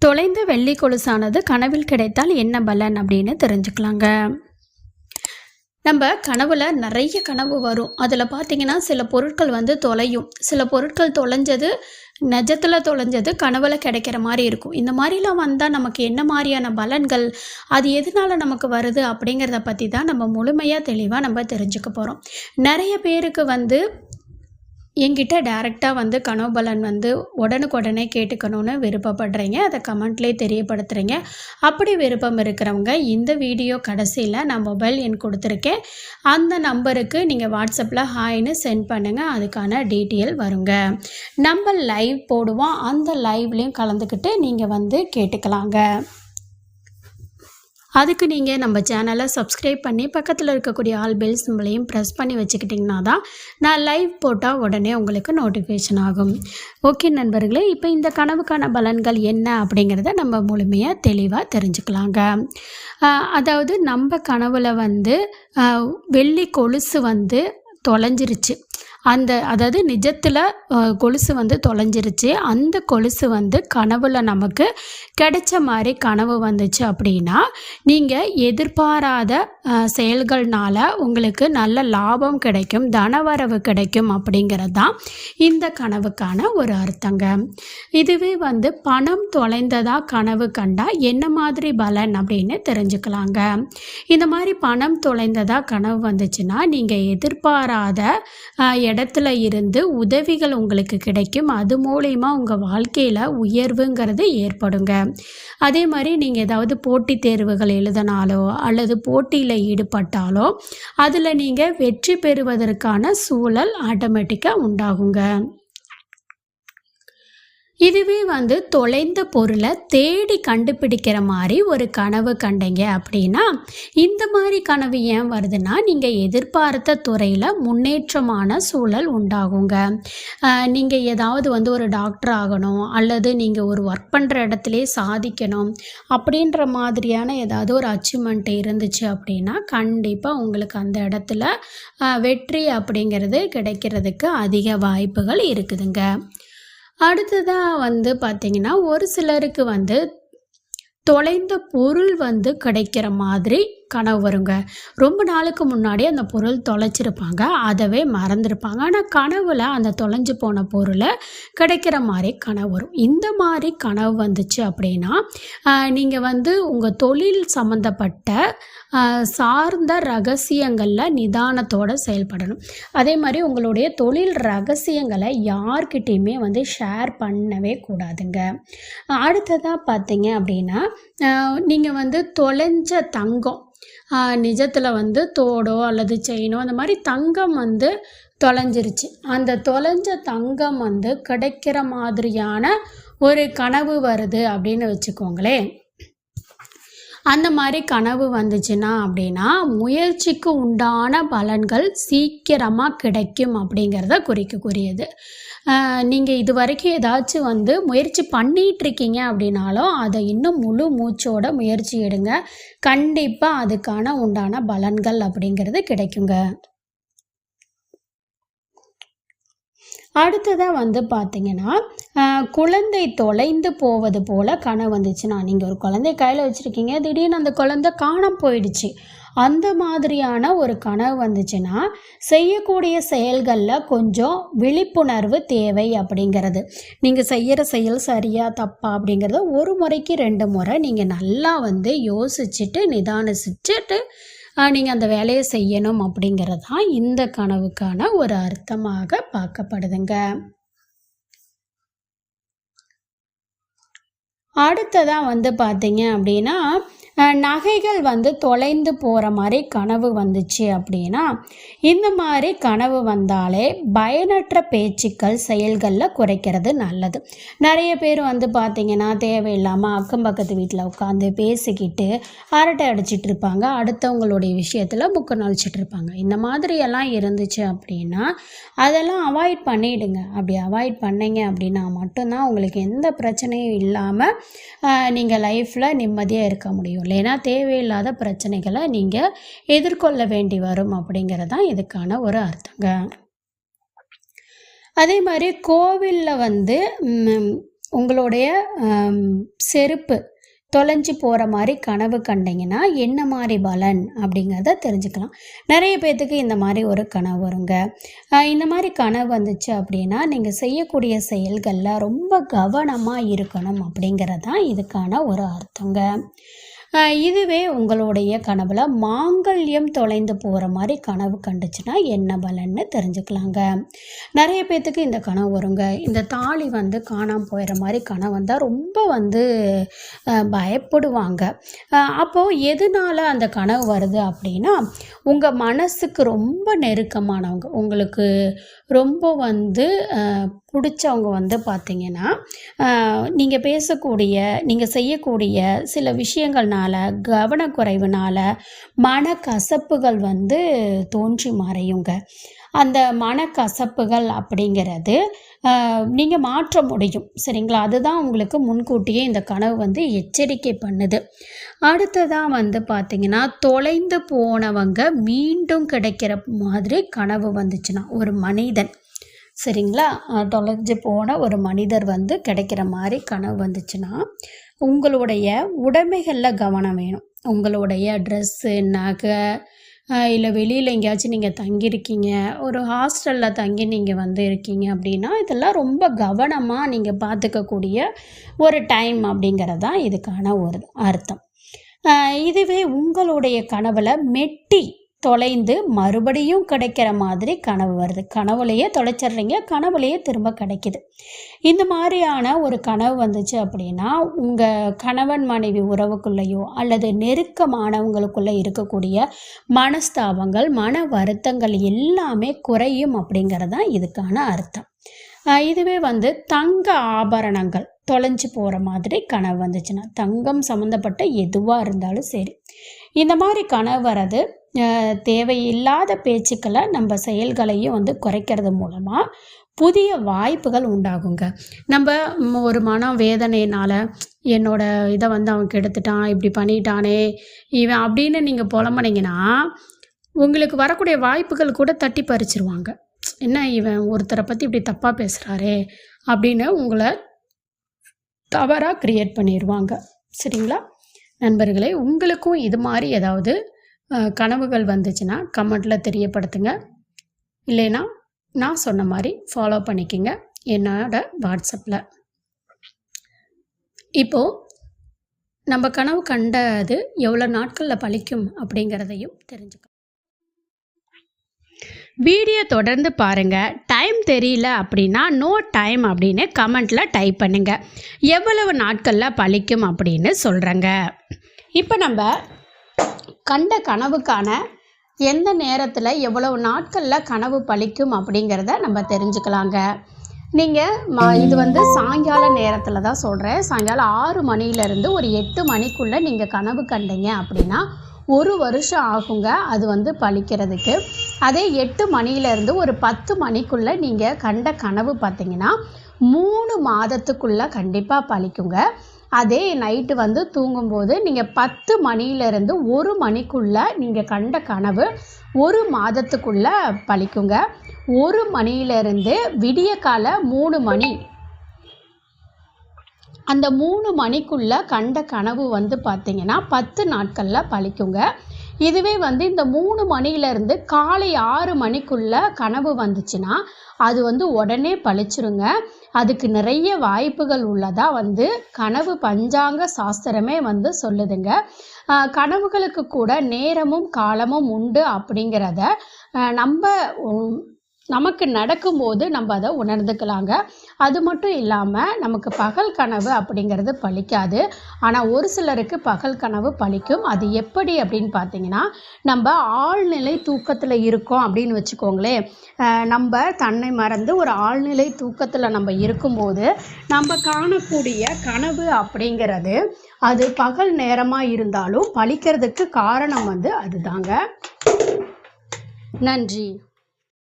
தொலைந்த வெள்ளி கொலுசானது கனவில் கிடைத்தால் என்ன பலன் அப்படின்னு தெரிஞ்சுக்கலாங்க. நம்ம கனவுல நிறைய கனவு வரும். அதில் பார்த்தீங்கன்னா சில பொருட்கள் தொலையும். சில பொருட்கள் தொலைஞ்சது நிஜத்தில் தொலைஞ்சது கனவுல கிடைக்கிற மாதிரி இருக்கும். இந்த மாதிரிலாம் வந்தால் நமக்கு என்ன மாதிரியான பலன்கள், அது எதனால நமக்கு வருது அப்படிங்கிறத பற்றி தான் நம்ம முழுமையாக தெளிவாக நம்ம தெரிஞ்சுக்க போகிறோம். நிறைய பேருக்கு என்கிட்ட டைரெக்டாக கனவு பலன் உடனுக்குடனே கேட்டுக்கணும்னு விருப்பப்படுறீங்க. அதை கமெண்ட்லேயே தெரியப்படுத்துகிறீங்க. அப்படி விருப்பம் இருக்கிறவங்க இந்த வீடியோ கடைசியில் நான் மொபைல் எண் கொடுத்துருக்கேன். அந்த நம்பருக்கு நீங்கள் வாட்ஸ்அப்பில் ஹாய்னு சென்ட் பண்ணுங்கள். அதுக்கான டீட்டெயில் வருங்க. நம்ம லைவ் போடுவோம். அந்த லைவ்லேயும் கலந்துக்கிட்டு நீங்கள் கேட்டுக்கலாங்க. அதுக்கு நீங்கள் நம்ம சேனலை சப்ஸ்கிரைப் பண்ணி பக்கத்தில் இருக்கக்கூடிய ஆல் பெல் சிம்பிளையும் ப்ரெஸ் பண்ணி வச்சுக்கிட்டிங்கன்னா தான் நான் லைவ் போட்டால் உடனே உங்களுக்கு நோட்டிஃபிகேஷன் ஆகும். ஓகே நண்பர்களே, இப்போ இந்த கனவுக்கான பலன்கள் என்ன அப்படிங்கிறத நம்ம முழுமையாக தெளிவாக தெரிஞ்சுக்கலாங்க. அதாவது நம்ம கனவில் வெள்ளி கொலுசு தொலைஞ்சிருச்சு. அதாவது நிஜத்தில் கொலுசு தொலைஞ்சிருச்சு. அந்த கொலுசு கனவுல நமக்கு கிடைச்ச மாதிரி கனவு வந்துச்சு அப்படின்னா நீங்கள் எதிர்பாராத செயல்கள்னால உங்களுக்கு நல்ல லாபம் கிடைக்கும், தனவரவு கிடைக்கும் அப்படிங்கிறது தான் இந்த கனவுக்கான ஒரு அர்த்தங்க. இதுவே பணம் தொலைந்ததா கனவு கண்டா என்ன மாதிரி பலன் அப்படின்னு தெரிஞ்சுக்கலாங்க. இந்த மாதிரி பணம் தொலைந்ததா கனவு வந்துச்சுன்னா நீங்கள் எதிர்பாராத இடத்துல இருந்து உதவிகள் உங்களுக்கு கிடைக்கும். அது மூலமா உங்கள் வாழ்க்கையில் உயர்வுங்கிறது ஏற்படுங்க. அதே மாதிரி நீங்கள் ஏதாவது போட்டித் தேர்வுகள் எழுதினாலோ அல்லது போட்டியில் ஈடுபட்டாலோ அதில் நீங்கள் வெற்றி பெறுவதற்கான சூழல் ஆட்டோமேட்டிக்காக உண்டாகுங்க. இதுவே தொலைந்த பொருளை தேடி கண்டுபிடிக்கிற மாதிரி ஒரு கனவு கண்டீங்க அப்படின்னா இந்த மாதிரி கனவு ஏன் வருதுன்னா நீங்கள் எதிர்பார்த்த துறையில் முன்னேற்றமான சூழல் உண்டாகுங்க. நீங்கள் ஏதாவது ஒரு டாக்டர் ஆகணும் அல்லது நீங்கள் ஒரு ஒர்க் பண்ணுற இடத்துலே சாதிக்கணும் அப்படின்ற மாதிரியான ஏதாவது ஒரு அச்சீவ்மெண்ட் இருந்துச்சு அப்படின்னா கண்டிப்பாக உங்களுக்கு அந்த இடத்துல வெற்றி அப்படிங்கிறது கிடைக்கிறதுக்கு அதிக வாய்ப்புகள் இருக்குதுங்க. அடுத்ததாக பார்த்தீங்கன்னா ஒரு சிலருக்கு தொலைந்த பொருள் கிடைக்கிற மாதிரி கனவு வருங்க. ரொம்ப நாளுக்கு முன்னாடி அந்த பொருள் தொலைச்சிருப்பாங்க, அதவே மறந்துருப்பாங்க. ஆனால் கனவுல அந்த தொலைஞ்சு போன பொருளை கிடைக்கிற மாதிரி கனவு வரும். இந்த மாதிரி கனவு வந்துச்சு அப்படின்னா நீங்கள் உங்கள் தொழில் சம்மந்தப்பட்ட சார்ந்த ரகசியங்களில் நிதானத்தோடு செயல்படணும். அதே மாதிரி உங்களுடைய தொழில் ரகசியங்களை யார்கிட்டையுமே ஷேர் பண்ணவே கூடாதுங்க. அடுத்ததாக பார்த்தீங்க அப்படின்னா நீங்கள் தொலைஞ்ச தங்கம், நிஜத்தில் தோடோ அல்லது செயினோ அந்த மாதிரி தங்கம் தொலைஞ்சிருச்சு. அந்த தொலைஞ்ச தங்கம் கிடைக்கிற மாதிரியான ஒரு கனவு வருது அப்படின்னு வச்சுக்கோங்களேன். அந்த மாதிரி கனவு வந்துச்சுன்னா அப்படின்னா முயற்சிக்கு உண்டான பலன்கள் சீக்கிரமாக கிடைக்கும் அப்படிங்கிறத குறிக்கக்கூடியது. நீங்கள் இது வரைக்கும் ஏதாச்சும் முயற்சி பண்ணிகிட்ருக்கீங்க அப்படின்னாலும் அதை இன்னும் முழு மூச்சோட முயற்சி எடுங்க. கண்டிப்பாக அதுக்கான உண்டான பலன்கள் அப்படிங்கிறது கிடைக்குங்க. அடுத்ததாக பார்த்தீங்கன்னா குழந்தை தொலைந்து போவது போல் கனவு வந்துச்சுன்னா, நீங்கள் ஒரு குழந்தை கையில் வச்சுருக்கீங்க, திடீர்னு அந்த குழந்தை காணாமல் போயிடுச்சு. அந்த மாதிரியான ஒரு கனவு வந்துச்சுன்னா செய்யக்கூடிய செயல்களில் கொஞ்சம் விழிப்புணர்வு தேவை அப்படிங்கிறது. நீங்கள் செய்கிற செயல் சரியா தப்பா அப்படிங்கிறத ஒரு முறைக்கு 2 முறை நீங்கள் நல்லா யோசிச்சுட்டு நிதானிச்சுட்டு நீங்கள் அந்த வேலையை செய்யணும் அப்படிங்கிறது தான் இந்த கனவுக்கான ஒரு அர்த்தமாக பார்க்கப்படுதுங்க. அடுத்ததாக பார்த்தீங்க அப்படின்னா நகைகள் தொலைந்து போகிற மாதிரி கனவு வந்துச்சு அப்படின்னா இந்த மாதிரி கனவு வந்தாலே பயனற்ற பேச்சுக்கள் செயல்களில் குறைக்கிறது நல்லது. நிறைய பேர் பார்த்திங்கன்னா தேவையில்லாமல் அக்கம் பக்கத்து வீட்டில் உட்காந்து பேசிக்கிட்டு அரட்டை அடிச்சிட்டு இருப்பாங்க, அடுத்தவங்களுடைய விஷயத்தில் முக்க நழிச்சிட்டு இருப்பாங்க. இந்த மாதிரியெல்லாம் இருந்துச்சு அப்படின்னா அதெல்லாம் அவாய்ட் பண்ணிவிடுங்க. அப்படி அவாய்ட் பண்ணிங்க அப்படின்னா மட்டும்தான் உங்களுக்கு எந்த பிரச்சனையும் இல்லாமல் நீங்கள் லைஃப்பில் நிம்மதியாக இருக்க முடியும். இல்லைன்னா தேவையில்லாத பிரச்சனைகளை நீங்கள் எதிர்கொள்ள வேண்டி வரும் அப்படிங்கிறது தான் இதுக்கான ஒரு அர்த்தங்க. அதே மாதிரி கோவிலில் உங்களுடைய செருப்பு தொலைஞ்சு போகிற மாதிரி கனவு கண்டிங்கன்னா என்ன மாதிரி பலன் அப்படிங்கிறத தெரிஞ்சுக்கலாம். நிறைய பேர்த்துக்கு இந்த மாதிரி ஒரு கனவு வருங்க. இந்த மாதிரி கனவு வந்துச்சு அப்படின்னா நீங்கள் செய்யக்கூடிய செயல்களில் ரொம்ப கவனமாக இருக்கணும் அப்படிங்கிறது தான் இதுக்கான ஒரு அர்த்தங்க. இதுவே உங்களுடைய கனவுல மாங்கல்யம் தொலைந்து போகிற மாதிரி கனவு கண்டுச்சுன்னா என்ன பலன்னு தெரிஞ்சுக்கலாங்க. நிறைய பேர்த்துக்கு இந்த கனவு வருங்க. இந்த தாலி காணாமல் போயிடுற மாதிரி கனவு வந்தால் ரொம்ப பயப்படுவாங்க. அப்போது எதனால அந்த கனவு வருது அப்படின்னா, உங்கள் மனசுக்கு ரொம்ப நெருக்கமானவங்க, உங்களுக்கு ரொம்ப பிடிச்சவங்க பார்த்திங்கன்னா, நீங்கள் பேசக்கூடிய நீங்கள் செய்யக்கூடிய சில விஷயங்கள்னால கவனக்குறைவுனால மனக்கசப்புகள் தோன்றி மறையுங்க. அந்த மனக்கசப்புகள் அப்படிங்கிறது நீங்கள் மாற்ற முடியும், சரிங்களா? அதுதான் உங்களுக்கு முன்கூட்டியே இந்த கனவு எச்சரிக்கை பண்ணுது. அடுத்ததாக பார்த்திங்கன்னா, தொலைந்து போனவங்க மீண்டும் கிடைக்கிற மாதிரி கனவு வந்துச்சுன்னா, ஒரு மனிதன், சரிங்களா, தொலைஞ்சு போன ஒரு மனிதர் கிடைக்கிற மாதிரி கனவு வந்துச்சுன்னா, உங்களுடைய உடைமைகளில் கவனம் வேணும். உங்களுடைய ட்ரெஸ்ஸு, நகை, இல்லை வெளியில் எங்கேயாச்சும் நீங்கள் தங்கியிருக்கீங்க, ஒரு ஹாஸ்டலில் தங்கி நீங்கள் இருக்கீங்க அப்படின்னா, இதெல்லாம் ரொம்ப கவனமாக நீங்கள் பார்த்துக்கக்கூடிய ஒரு டைம் அப்படிங்கிறது தான் இதுக்கான ஒரு அர்த்தம். இதுவே உங்களுடைய கனவில் மெட்டி தொலைந்து மறுபடியும் கிடைக்கிற மாதிரி கனவு வருது. கனவுலையே தொலைச்சிட்றீங்க, கனவுலையே திரும்ப கிடைக்கிது. இந்த மாதிரியான ஒரு கனவு வந்துச்சு அப்படின்னா, உங்கள் கணவன் மனைவி உறவுக்குள்ளேயோ அல்லது நெருக்கமானவங்களுக்குள்ளே இருக்கக்கூடிய மனஸ்தாபங்கள், மன வருத்தங்கள் எல்லாமே குறையும் அப்படிங்கிறது தான் இதுக்கான அர்த்தம். இதுவே தங்க ஆபரணங்கள் தொலைஞ்சு போகிற மாதிரி கனவு வந்துச்சுன்னா, தங்கம் சம்மந்தப்பட்ட எதுவாக இருந்தாலும் சரி, இந்த மாதிரி கனவு வர்றது தேவையில்லாத பேச்சுக்களை நம்ம செயல்களையும் குறைக்கிறது மூலமாக புதிய வாய்ப்புகள் உண்டாகுங்க. நம்ம ஒரு மன வேதனையினால் என்னோட இதை அவன் கெடுத்துட்டான், இப்படி பண்ணிட்டானே இவன் அப்படின்னு நீங்கள் புலம்புனீங்கன்னா, உங்களுக்கு வரக்கூடிய வாய்ப்புகள் கூட தட்டி பறிச்சிருவாங்க. என்ன இவன் ஒருத்தரை பற்றி இப்படி தப்பாக பேசுகிறாரே அப்படின்னு உங்களை தவறாக க்ரியேட் பண்ணிடுவாங்க, சரிங்களா? நண்பர்களே, உங்களுக்கும் இது மாதிரி ஏதாவது கனவுகள் வந்துச்சுன்னா கமெண்ட்டில் தெரியப்படுத்துங்க. இல்லைன்னா நான் சொன்ன மாதிரி ஃபாலோ பண்ணிக்கோங்க என்னோட வாட்ஸ்அப்பில். இப்போது நம்ம கனவு கண்டது எவ்வளோ நாட்களில் பலிக்கும் அப்படிங்கிறதையும் தெரிஞ்சுக்கலாம். வீடியோ தொடர்ந்து பாருங்கள். டைம் தெரியல அப்படின்னா நோ டைம் அப்படின்னு கமெண்ட்டில் டைப் பண்ணுங்கள். எவ்வளவு நாட்களில் பலிக்கும் அப்படின்னு சொல்கிறேங்க. இப்போ நம்ம கண்ட கனவுக்கான எந்த நேரத்தில் எவ்வளவு நாட்களில் கனவு பலிக்கும் அப்படிங்கிறத நம்ம தெரிஞ்சுக்கலாங்க. நீங்கள் இது சாயங்கால நேரத்தில் தான் சொல்கிறேன். சாயங்காலம் 6 மணிலேருந்து ஒரு 8 மணிக்குள்ளே நீங்கள் கனவு கண்டீங்க அப்படின்னா 1 வருஷம் ஆகுங்க அது பலிக்கிறதுக்கு. அதே 8 மணிலேருந்து ஒரு 10 மணிக்குள்ளே நீங்கள் கண்ட கனவு பார்த்திங்கன்னா 3 மாதத்துக்குள்ளே கண்டிப்பாக பலிக்குங்க. அதே நைட்டு தூங்கும்போது நீங்கள் 10 மணிலேருந்து 1 மணிக்குள்ளே நீங்கள் கண்ட கனவு 1 மாதத்துக்குள்ளே பலிக்குங்க. 1 மணியிலேருந்து விடிய காலை 3 மணி, அந்த 3 மணிக்குள்ளே கண்ட கனவு பார்த்திங்கன்னா 10 நாட்களில் பலிக்குங்க. இதுவே இந்த 3 மணியிலேருந்து காலை 6 மணிக்குள்ளே கனவு வந்துச்சுன்னா அது உடனே பழிச்சிருங்க. அதுக்கு நிறைய வாய்ப்புகள் உள்ளதாக கனவு பஞ்சாங்க சாஸ்திரமே சொல்லுதுங்க. கனவுகளுக்கு கூட நேரமும் காலமும் உண்டு அப்படிங்கிறத நமக்கு நடக்கும்போது நம்ம அதை உணர்ந்துக்கலாங்க. அது மட்டும் இல்லாமல் நமக்கு பகல் கனவு அப்படிங்கிறது பலிக்காது. ஆனால் ஒரு சிலருக்கு பகல் கனவு பலிக்கும். அது எப்படி அப்படின்னு பார்த்தீங்கன்னா, நம்ம ஆழ்நிலை தூக்கத்தில் இருக்கோம் அப்படின்னு வச்சுக்கோங்களேன். நம்ம தன்னை மறந்து ஒரு ஆழ்நிலை தூக்கத்தில் நம்ம இருக்கும்போது நம்ம காணக்கூடிய கனவு அப்படிங்கிறது அது பகல் நேரமாக இருந்தாலும் பலிக்கிறதுக்கு காரணம் அதுதாங்க. நன்றி.